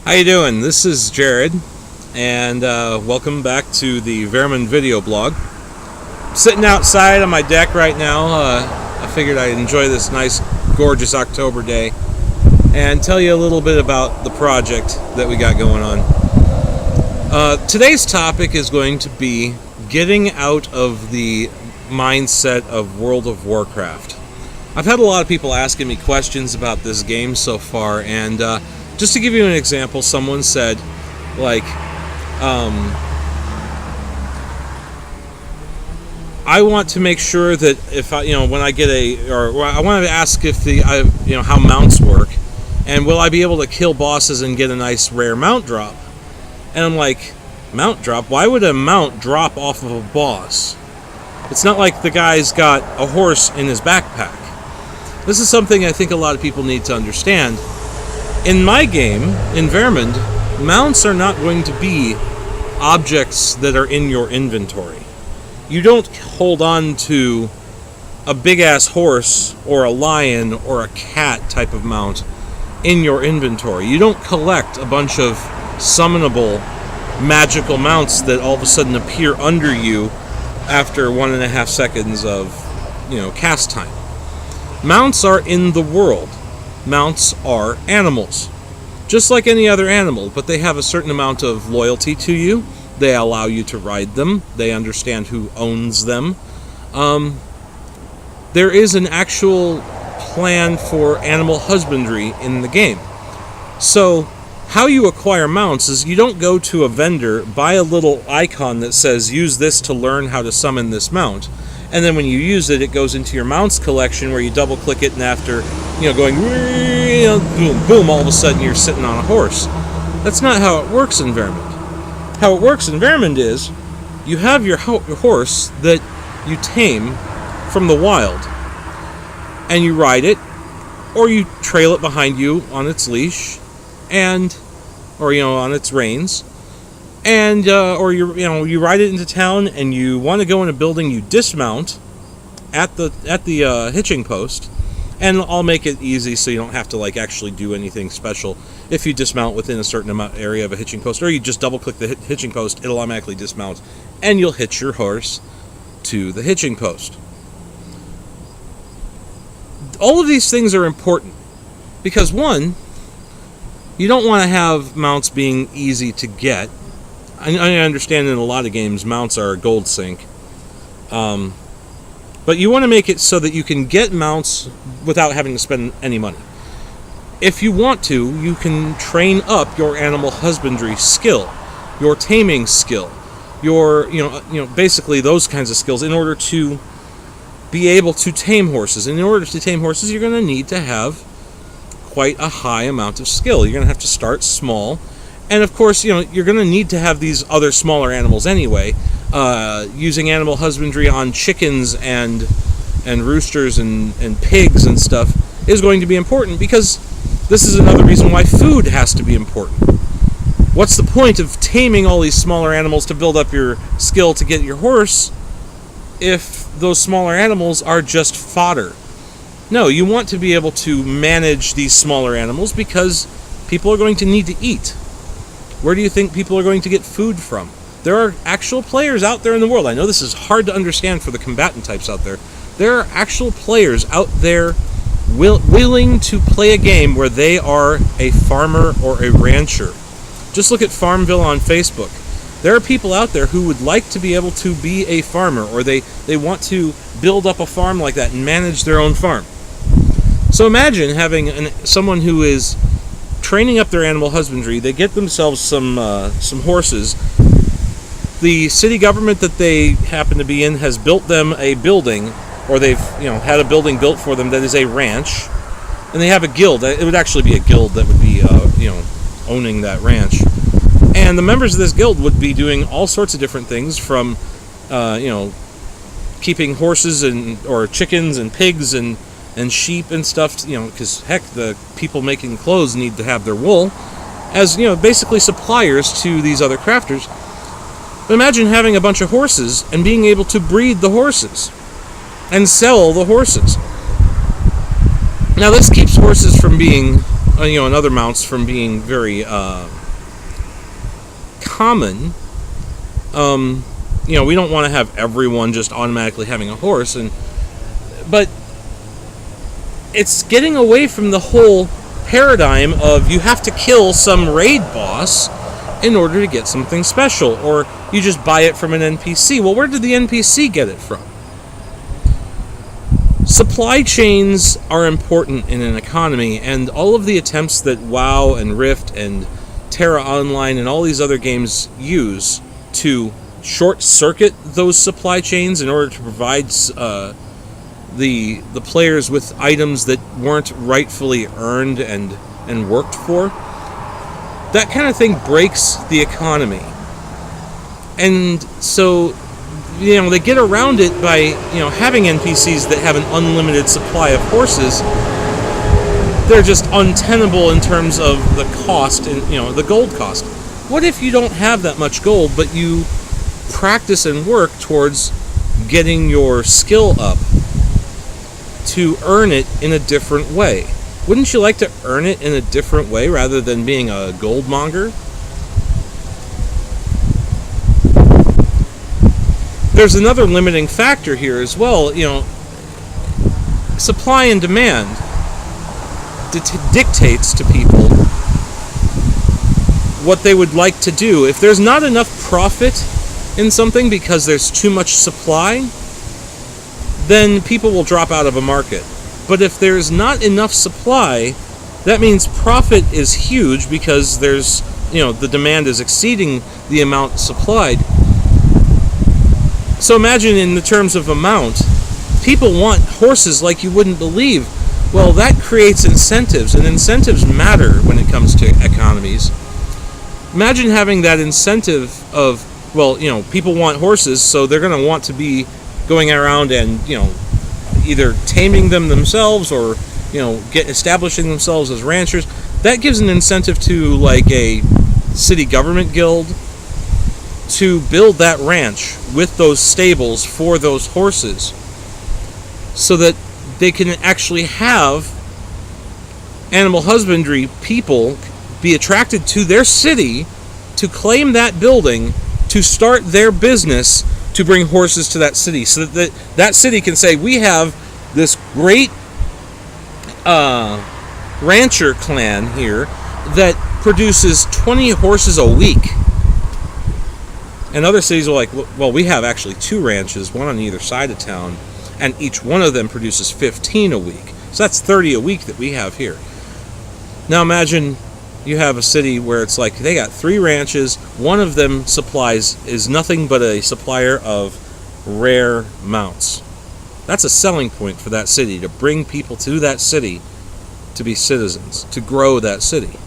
How you doing? This is Jared, and welcome back to the Vermin video blog. I'm sitting outside on my deck right now. I figured I'd enjoy this nice, gorgeous October day and tell you a little bit about the project that we got going on. Today's topic is going to be getting out of the mindset of World of Warcraft. I've had a lot of people asking me questions about this game so far, and just to give you an example, someone said, I want to make sure that if I, when I get I want to ask if how mounts work, and will I be able to kill bosses and get a nice rare mount drop? And I'm like, mount drop? Why would a mount drop off of a boss? It's not like the guy's got a horse in his backpack. This is something I think a lot of people need to understand. In my game, in Vermin, mounts are not going to be objects that are in your inventory. You don't hold on to a big-ass horse or a lion or a cat type of mount in your inventory. You don't collect a bunch of summonable magical mounts that all of a sudden appear under you after 1.5 seconds of, cast time. Mounts are in the world. Mounts are animals, just like any other animal, but they have a certain amount of loyalty to you. They allow you to ride them. They understand who owns them. There is an actual plan for animal husbandry in the game. So, how you acquire mounts is you don't go to a vendor, buy a little icon that says, use this to learn how to summon this mount. And then when you use it, it goes into your mounts collection where you double click it, and after, going boom, boom, all of a sudden you're sitting on a horse. That's not how it works in Vermin. How it works in Vermin is you have your horse that you tame from the wild, and you ride it, or you trail it behind you on its leash, or on its reins. And or you ride it into town, and you want to go in a building. You dismount at the hitching post, and I'll make it easy so you don't have to actually do anything special. If you dismount within a certain area of a hitching post, or you just double click the hitching post, it'll automatically dismount, and you'll hitch your horse to the hitching post. All of these things are important because, one, you don't want to have mounts being easy to get. I understand in a lot of games mounts are a gold sink, but you want to make it so that you can get mounts without having to spend any money. If you want to, you can train up your animal husbandry skill, your taming skill, your basically those kinds of skills in order to be able to tame horses. And in order to tame horses, you're going to need to have quite a high amount of skill. You're going to have to start small. And of course, you're going to need to have these other smaller animals anyway. Using animal husbandry on chickens and roosters and pigs and stuff is going to be important, because this is another reason why food has to be important. What's the point of taming all these smaller animals to build up your skill to get your horse if those smaller animals are just fodder? No, you want to be able to manage these smaller animals because people are going to need to eat. Where do you think people are going to get food from? There are actual players out there in the world. I know this is hard to understand for the combatant types out there. There are actual players out there willing to play a game where they are a farmer or a rancher. Just look at Farmville on Facebook. There are people out there who would like to be able to be a farmer, or they want to build up a farm like that and manage their own farm. So imagine having someone who is training up their animal husbandry. They get themselves some horses. The city government that they happen to be in has built them a building, or they've had a building built for them that is a ranch, and they have a guild. It would actually be a guild that would be owning that ranch, and the members of this guild would be doing all sorts of different things, from keeping horses or chickens and pigs and sheep and stuff, because heck, the people making clothes need to have their wool, as basically suppliers to these other crafters. But imagine having a bunch of horses and being able to breed the horses and sell the horses. Now this keeps horses from being and other mounts from being very common. We don't want to have everyone just automatically having a horse, but it's getting away from the whole paradigm of you have to kill some raid boss in order to get something special, or you just buy it from an NPC. Well, where did the NPC get it from? Supply chains are important in an economy, and all of the attempts that WoW and Rift and Terra Online and all these other games use to short-circuit those supply chains in order to provide the players with items that weren't rightfully earned and worked for, that kind of thing breaks the economy. And so they get around it by having NPCs that have an unlimited supply of horses. They're just untenable in terms of the cost and the gold cost. What if you don't have that much gold, but you practice and work towards getting your skill up to earn it in a different way? Wouldn't you like to earn it in a different way rather than being a gold monger? There's another limiting factor here as well. Supply and demand dictates to people what they would like to do. If there's not enough profit in something because there's too much supply, then people will drop out of a market. But if there's not enough supply, that means profit is huge because there's, the demand is exceeding the amount supplied. So imagine in the terms of amount, people want horses like you wouldn't believe. Well, that creates incentives, and incentives matter when it comes to economies. Imagine having that incentive of, people want horses, so they're going to want to be going around and, either taming them themselves or, establishing themselves as ranchers. That gives an incentive to, like, a city government guild to build that ranch with those stables for those horses so that they can actually have animal husbandry people be attracted to their city to claim that building, to start their business, to bring horses to that city, so that that city can say, we have this great rancher clan here that produces 20 horses a week. And other cities are like, well, we have actually 2 ranches, one on either side of town, and each one of them produces 15 a week. So that's 30 a week that we have here. Now imagine you have a city where it's like they got 3 ranches, one of them is nothing but a supplier of rare mounts. That's a selling point for that city, to bring people to that city to be citizens, to grow that city.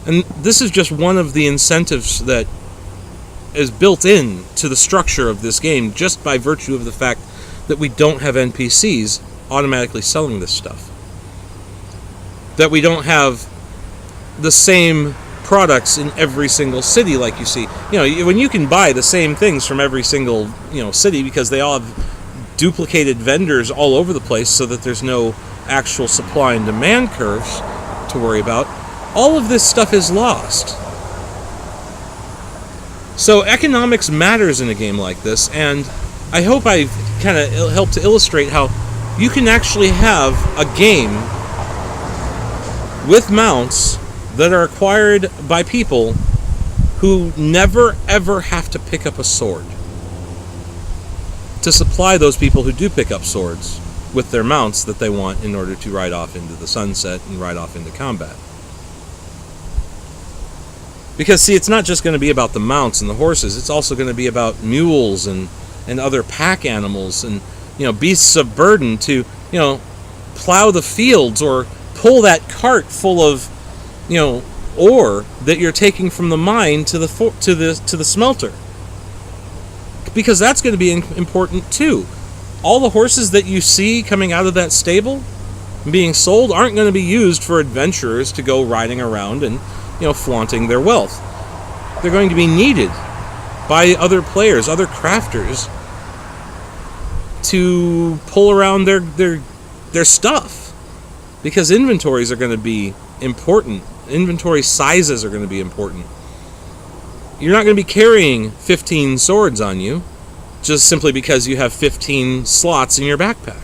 And this is just one of the incentives that is built in to the structure of this game, just by virtue of the fact that we don't have NPCs automatically selling this stuff. That we don't have the same products in every single city like you see. When you can buy the same things from every single, city, because they all have duplicated vendors all over the place so that there's no actual supply and demand curves to worry about, all of this stuff is lost. So economics matters in a game like this, and I hope I kind of helped to illustrate how you can actually have a game with mounts that are acquired by people who never ever have to pick up a sword, to supply those people who do pick up swords with their mounts that they want in order to ride off into the sunset and ride off into combat. Because, see, it's not just going to be about the mounts and the horses, it's also going to be about mules and other pack animals and, beasts of burden to, plow the fields or pull that cart full of, ore that you're taking from the mine to the smelter. Because that's going to be important too. All the horses that you see coming out of that stable being sold aren't going to be used for adventurers to go riding around and flaunting their wealth. They're going to be needed by other players, other crafters, to pull around their stuff. because inventories are going to be important. Inventory sizes are going to be important. You're not going to be carrying 15 swords on you just simply because you have 15 slots in your backpack.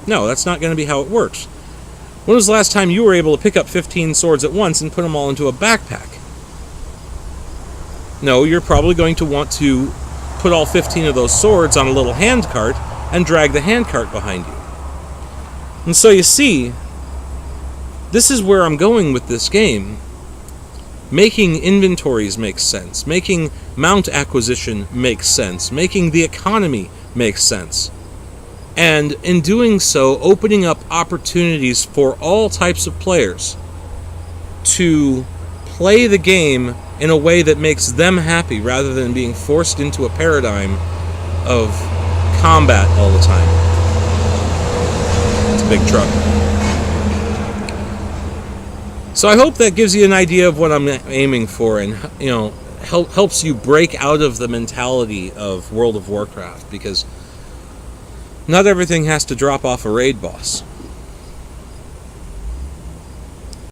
No, that's not going to be how it works. When was the last time you were able to pick up 15 swords at once and put them all into a backpack? No, you're probably going to want to put all 15 of those swords on a little hand cart and drag the hand cart behind you. And so you see, this is where I'm going with this game. Making inventories makes sense. Making mount acquisition makes sense. Making the economy makes sense. And in doing so, opening up opportunities for all types of players to play the game in a way that makes them happy rather than being forced into a paradigm of combat all the time. It's a big truck. So I hope that gives you an idea of what I'm aiming for, and helps you break out of the mentality of World of Warcraft, because not everything has to drop off a raid boss.